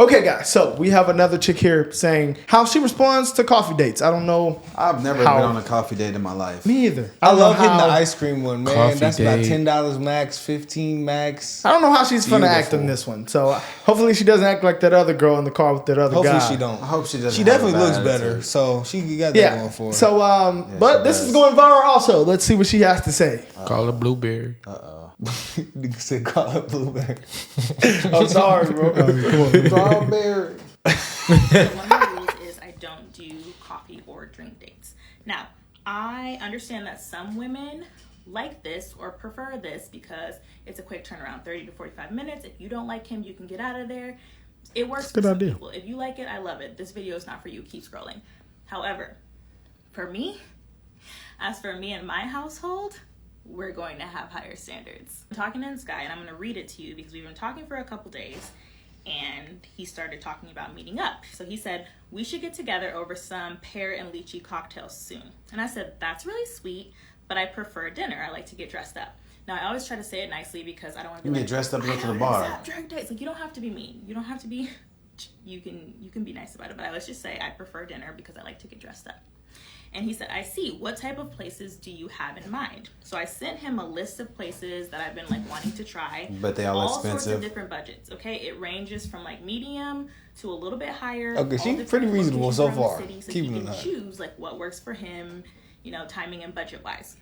Okay, guys, so we have another chick here saying how she responds to coffee dates. I don't know. I've never been on a coffee date in my life. Me either. I love hitting the ice cream one, man. That's about $10 max, $15 max. I don't know how she's going to act on this one. So hopefully she doesn't act like that other girl in the car with that other guy. Hopefully she don't. I hope she doesn't. She definitely looks better, so she got that going for her. So, but this is going viral also. Let's see what she has to say. Call her Blueberry. You said call her Blueberry. I'm sorry, bro. Strawberry. One of the rules is I don't do coffee or drink dates. Now, I understand that some women like this or prefer this because it's a quick turnaround, 30 to 45 minutes. If you don't like him, you can get out of there. It works for some people. If you like it, I love it. This video is not for you. Keep scrolling. However, for me, as for me and my household, we're going to have higher standards. I'm talking to this guy, and I'm going to read it to you because we've been talking for a couple days, and he started talking about meeting up. So he said, we should get together over some pear and lychee cocktails soon. And I said, that's really sweet, but I prefer dinner. I like to get dressed up. Now, I always try to say it nicely because I don't want to be like, get dressed up and go to the bar. Drink dates. Like, you don't have to be mean. You don't have to be, you can be nice about it, but I always just say I prefer dinner because I like to get dressed up. And he said, I see. What type of places do you have in mind? So I sent him a list of places that I've been like wanting to try. But they all expensive. All sorts of different budgets. Okay, it ranges from like medium to a little bit higher. Okay, she's pretty reasonable so far. So he can choose like what works for him, you know, timing and budget wise.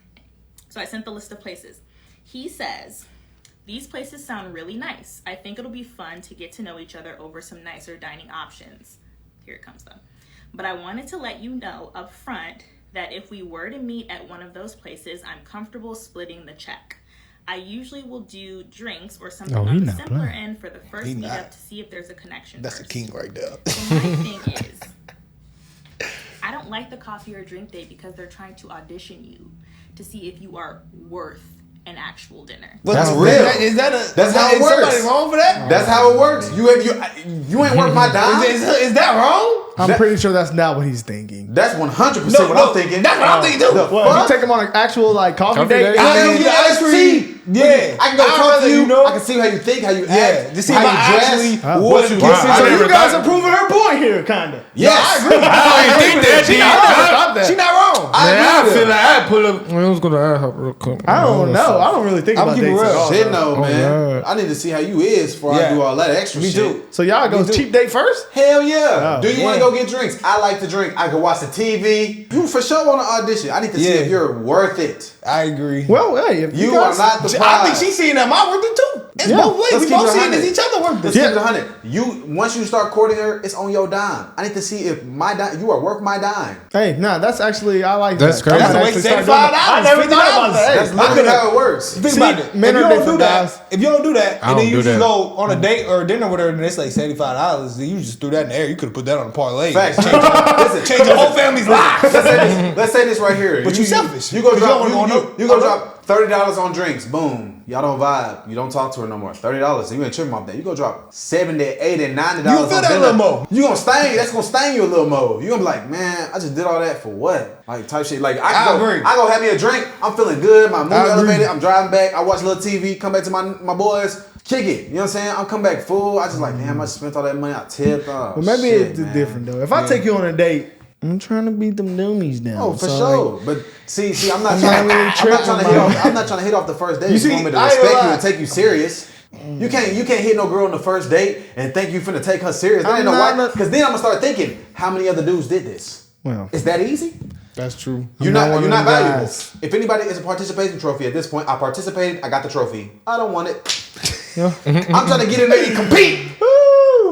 So I sent the list of places. He says, these places sound really nice. I think it'll be fun to get to know each other over some nicer dining options. Here it comes though. But I wanted to let you know up front that if we were to meet at one of those places, I'm comfortable splitting the check. I usually will do drinks or something on the simpler end for the first meetup to see if there's a connection. That's a king right there. So my thing is, I don't like the coffee or drink date because they're trying to audition you to see if you are worth an actual dinner. Well, that's real. That's how it works. Is somebody wrong for that? That's how it works. You ain't worth my dime. Is that wrong? I'm pretty sure that's not what he's thinking. That's 100% what I'm thinking. That's what I'm thinking too. Well, you take him on an actual like coffee date. I can go talk to you. I can see how you think, how you act, to see how you dress, what you get. So you guys are proving her point here, kind of. Yes, I agree. I didn't think that. She not wrong. I feel like I pull up. I was gonna ask her real quick. I don't know. I don't really think about dates at all. Shit, no, man. I need to see how you is before I do all that extra shit. Me too. So y'all go cheap date first? Hell yeah. Do you want to go get drinks? I like to drink. I can watch the TV. You for sure want to audition. I need to see if you're worth it. I agree. Well, hey, if you are not the prize. I think she's seeing that my worth it too. It's both ways. We both seeing each other worth it. Let's keep it 100. Once you start courting her, it's on your dime. I need to see if you are worth my dime. Hey, nah, that's actually I like that's that. Crazy. That's a waste of $75. I never thought about that. That's literally how it works. Think about it. Men are different guys. If you don't do that, and then you just go on a date or a dinner with her, and it's like $75, then you just threw that in the air. You could have put that on a parlay. Facts. Change your whole family's life. Let's say this right here. But you selfish. You go drop $30 on drinks. Boom. Y'all don't vibe. You don't talk to her no more. $30. You ain't tripping off that. You go drop $70, $80, $90 on you feel that a little more. You gonna sting. That's gonna sting you a little more. You gonna be like, man, I just did all that for what? Like type shit. Like I go have me a drink. I'm feeling good. My mood elevated. I'm driving back. I watch a little TV. Come back to my boys. Kick it. You know what I'm saying? I'm come back full. I just like, damn, I just spent all that money. I tipped. Well, maybe it's different though. If I take you on a date, I'm trying to beat them dummies down. Oh, for sure. Like, but see, I'm not trying to hit off the first date. You want me to respect you and take you serious. You can't hit no girl on the first date and think you finna take her serious. That ain't no why. Because then I'm gonna start thinking, how many other dudes did this? Well, is that easy? That's true. You're not valuable. If anybody is a participation trophy at this point, I participated. I got the trophy. I don't want it. Yeah. I'm trying to get in there and compete.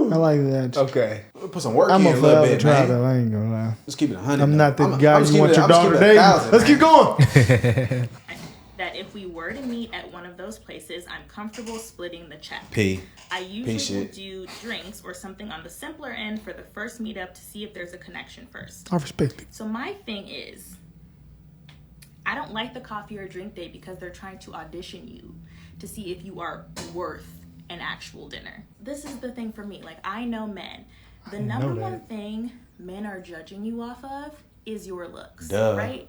I like that. Okay. Put some work in a little bit, man. Though, I ain't gonna lie. Just keep it 100. I'm not the guy you want your daughter dating. Let's keep going. That if we were to meet at one of those places, I'm comfortable splitting the check. I usually will do drinks or something on the simpler end for the first meetup to see if there's a connection first. I respect it. So my thing is, I don't like the coffee or drink date because they're trying to audition you to see if you are worth an actual dinner. This is the thing for me. Like, I know men. The number one thing men are judging you off of is your looks, right?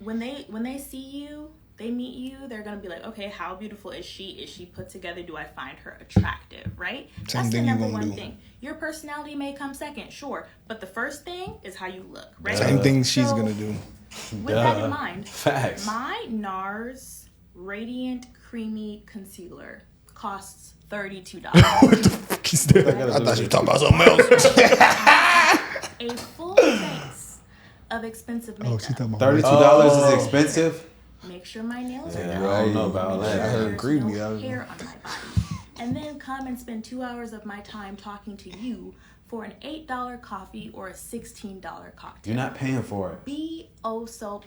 When they see you, they meet you, they're gonna be like, okay, how beautiful is she? Is she put together? Do I find her attractive? Right? That's the number one thing. Your personality may come second, sure, but the first thing is how you look, right? Same thing she's gonna do. With that in mind, Facts. my NARS Radiant Creamy Concealer costs $32. What the fuck is that? I thought you were talking about something else. A full face of expensive makeup. Oh, she talking about $32 is expensive. Make sure my nails are Yeah, done. I don't know about all Make that. sure I heard there's creamy. no hair on my body. And then come and spend 2 hours of my time talking to you for an $8 coffee or a $16 cocktail. You're not paying for it. Be oh so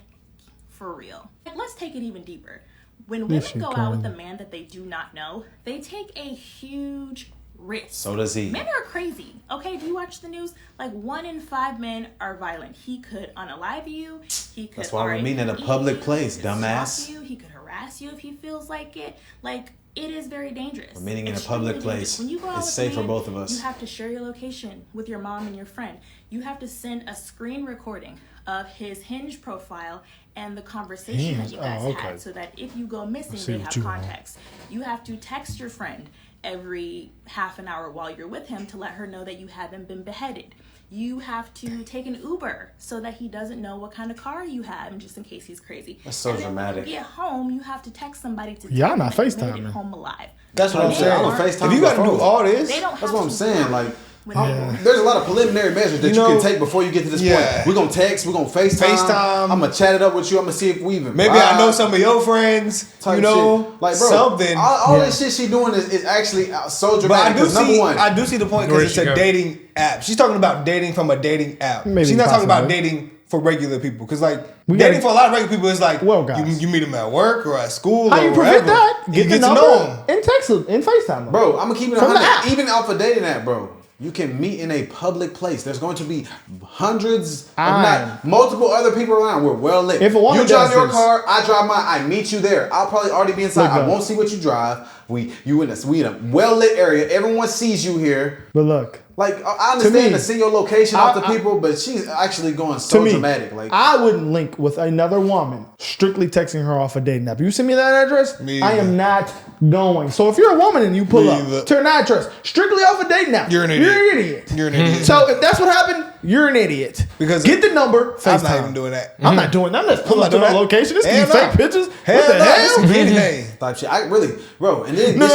for real. Let's take it even deeper. When women go out with a man that they do not know, they take a huge risk. So does he. Men are crazy. Okay, do you watch the news? Like 1 in 5 men are violent. He could unalive you. He could. That's why we're meeting in a public place, dumbass. He could harass you if he feels like it. Like, it is very dangerous. We're meeting in a Extremely public dangerous. place. When you go out It's with safe a for man, both of us. You have to share your location with your mom and your friend. You have to send a screen recording of his Hinge profile and the conversation that you guys had, so that if you go missing, they have context. You have to text your friend every half an hour while you're with him to let her know that you haven't been beheaded. You have to take an Uber so that he doesn't know what kind of car you have, and just in case he's crazy. That's so and then dramatic. When you get home, you have to text somebody to Y'all tell not them that you made FaceTiming. it home alive. That's what I'm saying. I don't FaceTime If you gotta do before. all this, They don't have That's what I'm to saying. work Like, when there's a lot of preliminary measures that you can take before you get to this point. We're going to text. We're going to FaceTime. I'm going to chat it up with you. I'm going to see if we even maybe I know some of your friends, you know, shit. Like, bro, something. All this shit she doing is actually so dramatic. But number one, I do see the point, because it's a dating app. She's talking about dating from a dating app. She's not talking about dating for regular people. Because, like, dating for a lot of regular people is like, you meet them at work or at school. How or you prevent that? Get the to know them. number and text them and FaceTime them. bro, I'm going to keep it From the 100. app. Even off a dating app, bro. You can meet in a public place. There's going to be hundreds, if not multiple other people around. We're well lit. If a woman you drive does your this- car, I drive mine. I meet you there. I'll probably already be inside. I won't see what you drive. We in a well lit area. Everyone sees you here. But look, like, I understand to see your location off the people, but she's actually going so dramatic. Like, I wouldn't link with another woman strictly texting her off a dating app. You send me that address, I am not going. So if you're a woman and you pull up to an address strictly off a dating app, you're an idiot. You're an idiot. So if that's what happened, you're an idiot. Because get the number, FaceTime. I'm not even doing that. I'm not doing that. I'm just pulling up to the location. This can be fake pictures. What the hell? type shit. I really, bro. And then No,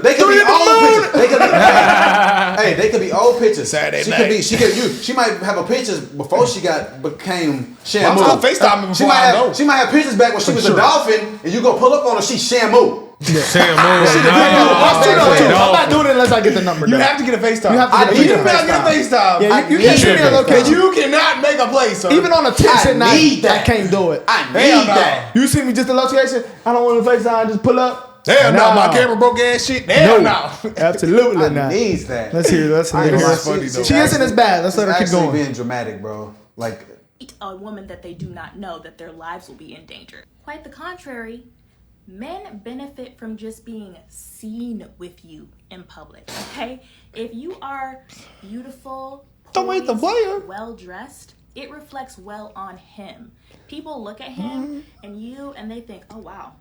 they could be old pictures. They could be, hey, they could be old pictures. Saturday she night. could be. She might have a pictures before she became Shamu. I'm still FaceTiming before I know. She might have pictures back when she was a dolphin, and you go pull up on her. She's Shamu. Sam I'm not doing it unless I get the number. You have to get a FaceTime. You have to get a You cannot get a FaceTime. Yeah, you can't send me a location. You cannot make a play, sir. Even on a text at night, need that. I can't do it. I need that. You see me just the location. I don't want to FaceTime. Just pull up. Hell no, my camera broke ass shit. Hell no. Absolutely not. Needs that. Let's hear. Let's hear. funny, though. She isn't as bad. Let's let her keep actually going. being dramatic, bro. Like a woman that they do not know that their lives will be in danger. Quite the contrary. Men benefit from just being seen with you in public, okay? If you are beautiful, poised, well-dressed, it reflects well on him. People look at him and they think, oh, wow.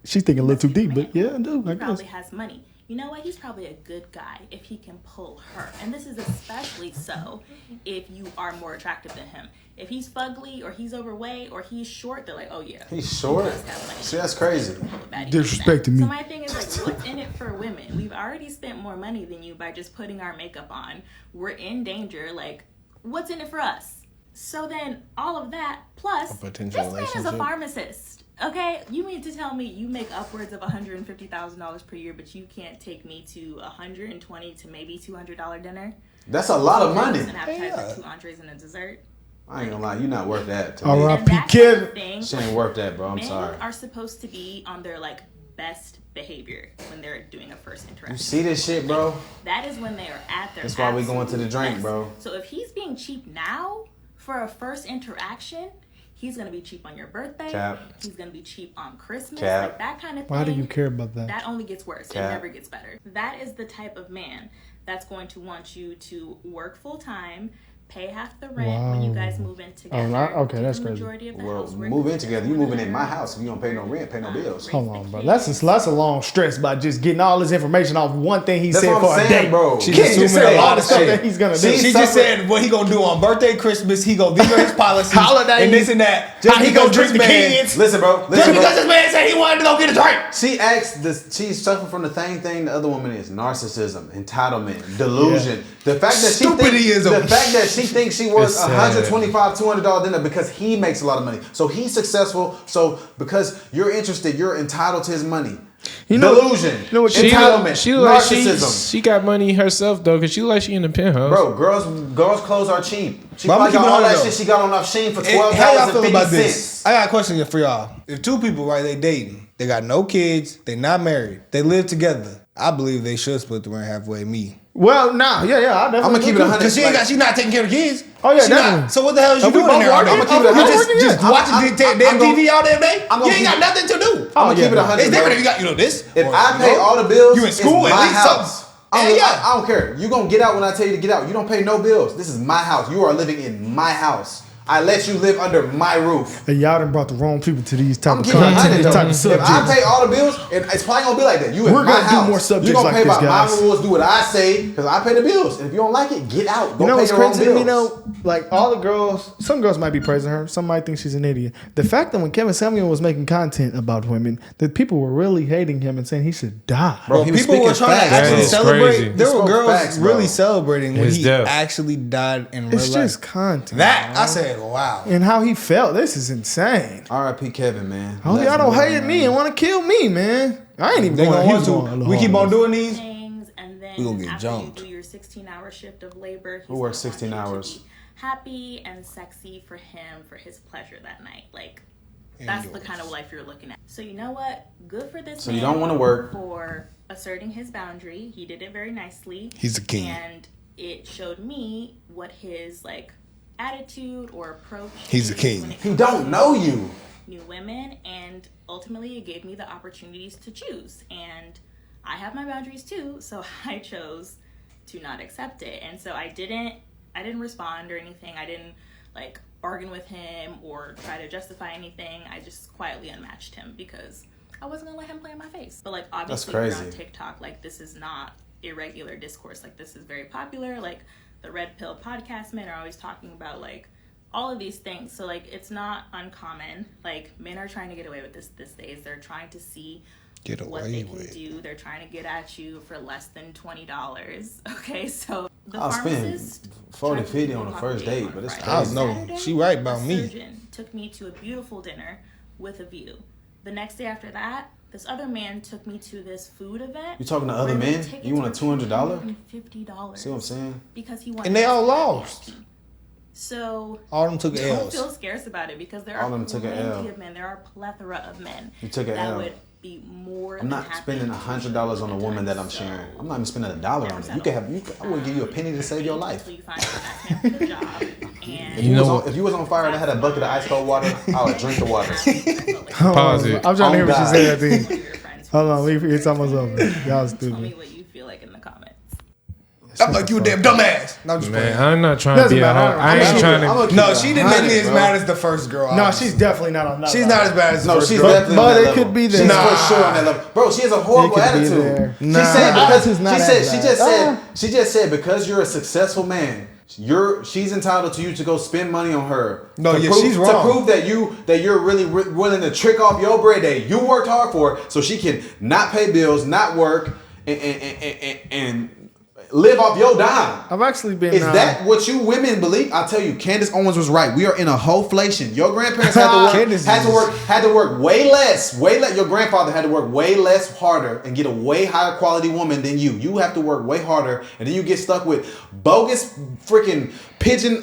She's thinking a little too deep, but yeah, I do. He probably has money. You know what? He's probably a good guy if he can pull her. And this is especially so if you are more attractive than him. If he's fugly or he's overweight or he's short, they're like, oh yeah. he's short. See, that's crazy. Disrespecting me. So my thing is like, what's in it for women? We've already spent more money than you by just putting our makeup on. We're in danger. Like, what's in it for us? So then all of that, plus, this man is a pharmacist. Okay, you mean to tell me you make upwards of $150,000 per year, but you can't take me to $120 to maybe $200 dinner? That's a lot of money. An appetizer, 2 entrees, and a dessert. I ain't gonna lie, you're not worth that. To R.I.P. And Kevin. She ain't worth that, bro. I'm men sorry. are supposed to be on their like best behavior when they're doing a first interaction. You see this shit, bro? That is when they are at their. That's why we going to the drink, best. bro. So if he's being cheap now for a first interaction, he's gonna be cheap on your birthday. Cap. He's gonna be cheap on Christmas. Cap. Like that kind of thing. Why do you care about that? That only gets worse. Cap. It never gets better. That is the type of man that's going to want you to work full time, pay half the rent when you guys move in together. Okay, that's crazy. Well, move in together. You moving in my house. If you don't pay no rent, pay no bills. Hold on, bro. That's a long stress by just getting all this information off one thing he said for a day, bro. She can't just say a lot of stuff that he's gonna do. She just said what he gonna do on birthday, Christmas. He gonna these are his policies, holidays, and this and that. Just how he gonna drink the kids. Listen, bro. Just because this man said he wanted to go get a drink. She asked this. She's suffering from the same thing the other woman is: narcissism, entitlement, delusion. Yeah. The fact that she thinks she worth $125, $200 dinner because he makes a lot of money. So he's successful. So because you're interested, you're entitled to his money. Delusion, entitlement, narcissism. She got money herself though, cause she like she in the penthouse. Bro, girls' clothes are cheap. She probably got all that shit she got on off Shein for $12.50. I got a question for y'all. If two people, right, they dating, they got no kids, they not married, they live together, I believe they should split the rent halfway. Me. Well, nah, yeah, I'm gonna keep it 100. Cause she's not taking care of kids. Oh yeah, definitely. So what the hell is you doing in there? I'm gonna keep it 100. Just watching damn TV all damn day. You ain't got nothing to do. I'm gonna keep it 100. It's different if you got this. If I pay all the bills, you in school, it's my house. Yeah. I don't care. You gonna get out when I tell you to get out. You don't pay no bills. This is my house. You are living in my house. I let you live under my roof. Hey, y'all done brought the wrong people to these type of content, these type of subjects. If I pay all the bills, and it's probably gonna be like that. We're gonna do more subjects. You gonna pay by my rules, do what I say, because I pay the bills. And if you don't like it, get out. Go pay your own bills. You know, like all the girls, some girls might be praising her, some might think she's an idiot. The fact that when Kevin Samuel was making content about women, that people were really hating him and saying he should die. Bro, people were trying to actually celebrate. There were girls really celebrating when he actually died in real life. It's just content. That I said, wow. And how he felt. This is insane. R.I.P. Kevin, man. Oh, y'all don't hate me and want to kill me, man. I ain't even going to. We keep on doing these. And then we gonna get jumped. You do your 16-hour shift of labor. Who works 16 hours? Happy and sexy for him, for his pleasure that night. Like, that's the kind of life you're looking at. So you know what? Good for this man. So you don't want to work. For asserting his boundary. He did it very nicely. He's a king. And it showed me what his, attitude or approach. He's a king. He don't know you. New women, and ultimately it gave me the opportunities to choose. And I have my boundaries too, so I chose to not accept it. And so I didn't respond or anything. I didn't bargain with him or try to justify anything. I just quietly unmatched him because I wasn't gonna let him play in my face. But obviously we're on TikTok, this is not irregular discourse. This is very popular. The Red Pill podcast men are always talking about all of these things. So it's not uncommon. Men are trying to get away with this these days. They're trying to see what they can do. They're trying to get at you for less than $20. Okay, so I'll spend 40, 50 on the first date, but it's crazy. I know. She right about me. Surgeon took me to a beautiful dinner with a view. The next day after that, this other man took me to this food event. You talking to other men? You want a $200? $50. See what I'm saying? Because he wanted. And they all lost. So all of them took L's. Don't feel scarce about it because there are plenty of men. There are a plethora of men that would be more. I'm not spending $100 on a woman that I'm sharing. I'm not even spending $1 on it. You can have. I wouldn't give you a penny to save your life. You find the man for the job. If you was on fire and I had a bucket of ice cold water, I would drink the water. Pause it. I'm trying to hear what she said. Hold on, it's almost over. Y'all stupid. Tell me what you feel like in the comments. I'm like, you a damn dumbass. No, I'm not trying to be a hoe. I ain't trying to. No, she didn't make me as mad as the first girl. No, she's definitely not on that. She's not as bad as the first girl. Definitely but it could be there. She's for sure on that level. Bro, she has a horrible attitude. She just said because you're a successful man, she's entitled to you to go spend money on her. She's wrong. To prove that you're really willing to trick off your bread that you worked hard for, so she can not pay bills, not work, and live off your dime. I've actually been. Is that what you women believe? I'll tell you, Candace Owens was right. We are in a whole-flation. Your grandparents had to work way less. Your grandfather had to work way less harder and get a way higher quality woman than you. You have to work way harder, and then you get stuck with bogus freaking pigeon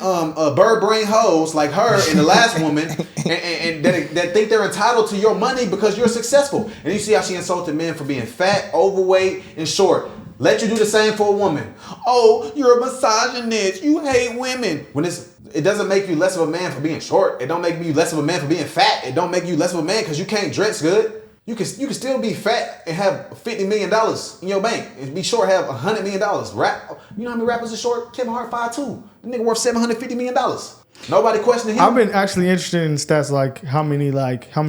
bird brain hoes like her and the last woman, and that think they're entitled to your money because you're successful. And you see how she insulted men for being fat, overweight, and short. Let you do the same for a woman. Oh, you're a misogynist. You hate women. When it doesn't make you less of a man for being short. It don't make you less of a man for being fat. It don't make you less of a man because you can't dress good. You can still be fat and have $50 million in your bank and be short have $100 million. You know how many rappers are short? Kevin Hart 5'2". Nigga worth $750 million. Nobody questioning him. I've been actually interested in stats like how many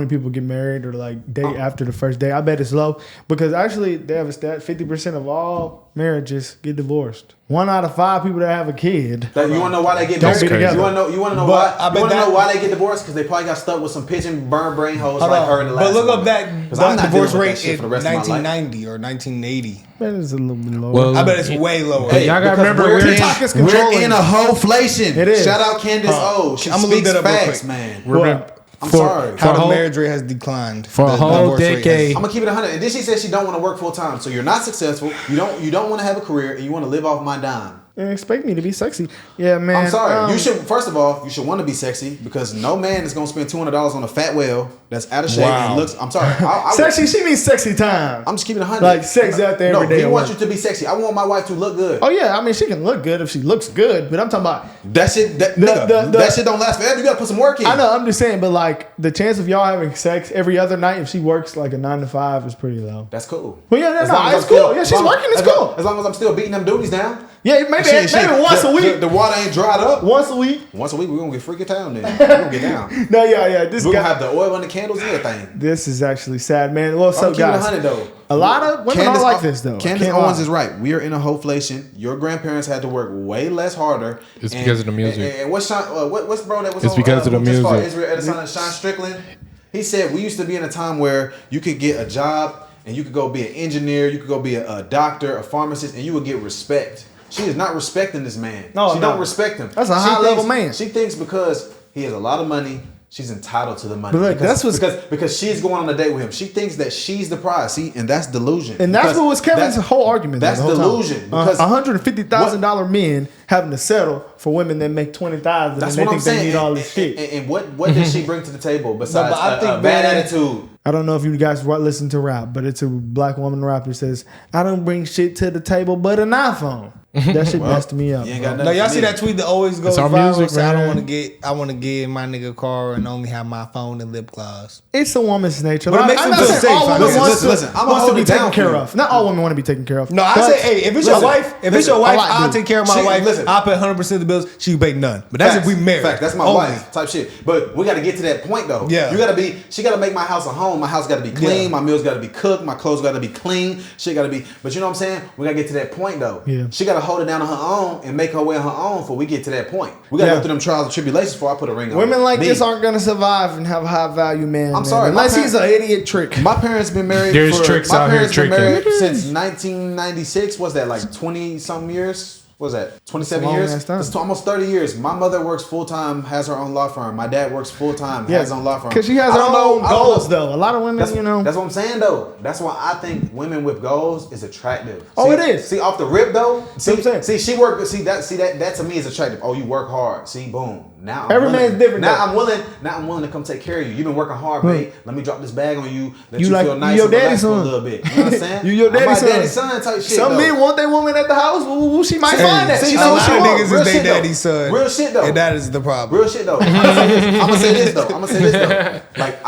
people get married or like date after the first day. I bet it's low because actually they have a stat 50% of all marriages get divorced. 1 out of 5 people that have a kid. You want to know why they get married? You want to know why they get divorced? Because they probably got stuck with some pigeon burn brain hoes like her in the last. But look up that divorce rate in 1990 or 1980. Man, it's a little bit lower. Well, I bet it's way lower. Hey, y'all gotta remember we're in a whole-flation. It is. Shout out Candace O. She speaks facts, man. I'm sorry. How the marriage rate has declined for a whole decade. I'm gonna keep it 100. And then she said she don't want to work full time. So you're not successful. You don't want to have a career, and you want to live off my dime. And expect me to be sexy. Yeah, man. I'm sorry. You should first of all, you should want to be sexy because no man is gonna spend $200 on a fat whale that's out of shape and looks. I'm sorry. Sexy. She means sexy time. I'm just keeping it 100. Like sex out there every day. No, we want you to be sexy. I want my wife to look good. Oh yeah, I mean she can look good if she looks good, but I'm talking about that shit. That shit don't last forever. You gotta put some work in. I know. I'm just saying, but like the chance of y'all having sex every other night if she works like a 9 to 5 is pretty low. That's cool. Well, yeah, it's cool. Yeah, she's working. It's cool. As long as I'm still beating them duties down. Yeah, maybe once a week. The water ain't dried up. Once a week. Once a week, we're gonna get freaking town then. We're gonna get down. No, yeah. We're gonna have the oil on the candles and everything. This is actually sad, man. What's up, guys? 100 though. A lot of women are like this though. Candace Owens is right. We are in a whole-flation. Your grandparents had to work way less harder. It's because of the music. And what's bro that was it's on? Because of the music. Israel Adesanya, Sean Strickland. He said we used to be in a time where you could get a job and you could go be an engineer, you could go be a doctor, a pharmacist, and you would get respect. She is not respecting this man. She don't respect him. That's a high-level man. She thinks because he has a lot of money, she's entitled to the money. But look, because she's going on a date with him. She thinks that she's the prize. See, and that's delusion. And that's what was Kevin's whole argument. That's delusion. Because $150,000 men having to settle for women that make $20,000 and they think they need all this shit. And what does she bring to the table besides a bad attitude? I don't know if you guys listen to rap, but it's a black woman rapper says, "I don't bring shit to the table but an iPhone." That shit messed me up. No, y'all see that tweet that always goes viral? Music, I want to get my nigga a car and only have my phone and lip gloss. It's a woman's nature. But it makes them feel safe. Listen, I'm gonna hold it down taken care of. Not all women want to be taken care of. No, I say, hey, if it's your wife, I'll take care of my wife. I'll pay 100% of the bills. She pay none. But that's if we married. Fact, that's my wife type shit. But we got to get to that point though. Yeah, she got to make my house a home. My house got to be clean. My meals got to be cooked. My clothes got to be clean. Shit got to be. But you know what I'm saying? We got to get to that point though. Yeah. She got to hold it down on her own and make her way on her own before we get to that point. We got to go through them trials and tribulations before I put a ring on. Women like this aren't going to survive and have a high value man. I'm sorry. Unless he's an idiot trick. My parents been married. There's tricks out here tricking. Since 1996. What's that, like 20-something years? What's that, 27 years? It's almost 30 years. My mother works full-time, has her own law firm. My dad works full-time, has his own law firm. Because she has her own goals, though. A lot of women, That's what I'm saying, though. That's why I think women with goals is attractive. It is. See, off the rip, though. See, she work. See that to me is attractive. Oh, you work hard. See, boom. Now every man's different. Now I'm willing to come take care of you. You've been working hard, babe. Let me drop this bag on you. Let you feel nice and relax for a little bit. You know what I'm saying? You your daddy's son type shit. Some men want their woman at the house. She might find that. She knows she niggas is their daddy's son. Real shit though. And that is the problem. Real shit though. I'm gonna say this though. Like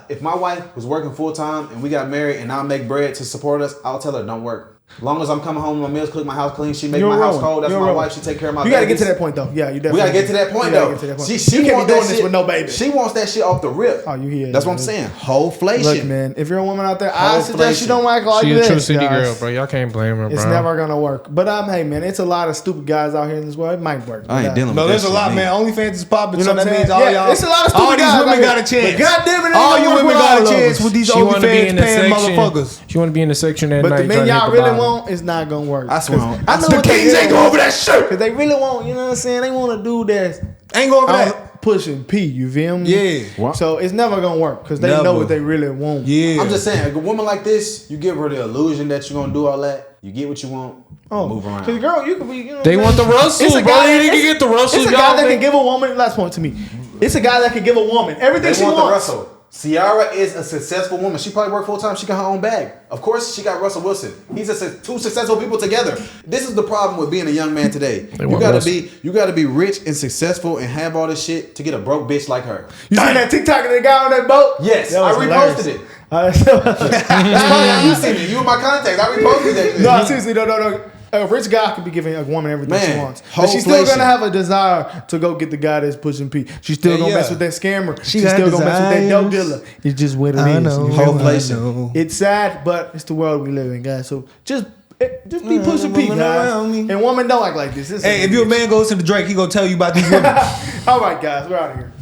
if my wife was working full time and we got married and I make bread to support us, I'll tell her don't work. As long as I'm coming home, my meals cook, my house clean, she make my house cold. That's my wife. She take care of my babies. You gotta get to that point though. Yeah, you definitely. We gotta get to that point though. She can't be doing this with no baby. She wants that shit off the rip. Oh, you hear? That's what I'm saying. Whole-flation. Look, man, if you're a woman out there, I suggest you don't act like this. She a true city girl, bro. Y'all can't blame her, bro. It's never gonna work. But hey, man, it's a lot of stupid guys out here in this world. It might work. I ain't dealing with that. No, there's a lot, man. OnlyFans is popping, so that means all y'all. It's a lot of stupid guys. All these women got a chance. God damn it, all you women got a chance with these OnlyFans paying motherfuckers. She want to be in the section at night. But the men y'all really want is not gonna work. I swear. I know the Kings ain't going over that shit. Because they really want, you know what I'm saying? They want a dude that's ain't going over that. Pushing P, you feel me? Yeah. So it's never going to work because they know what they really want. Yeah. I'm just saying, a woman like this, you give her the illusion that you're going to do all that. You get what you want. Move around. Because girl, you could be, you know. They want the Russell, bro. They can get the Russell. It's a guy that can give a woman, last point to me. It's a guy that can give a woman everything she wants. The Russell. Ciara is a successful woman. She probably worked full time. She got her own bag. Of course, she got Russell Wilson. He's two successful people together. This is the problem with being a young man today. You gotta be rich and successful and have all this shit to get a broke bitch like her. You seen that TikTok of the guy on that boat? Yes, I reposted it. That's probably how you seen it. You in my contacts. I reposted that. No, seriously, no. A rich guy could be giving a woman everything she wants. But she's still going to have a desire to go get the guy that's pushing P. She's still going to mess with that scammer. She's still going to mess with that dope dealer. It's just what it is. It's sad, but it's the world we live in, guys. So just be pushing P, guys. And women don't act like this. Hey, if your man goes to the Drake, he going to tell you about these women. All right, guys. We're out of here.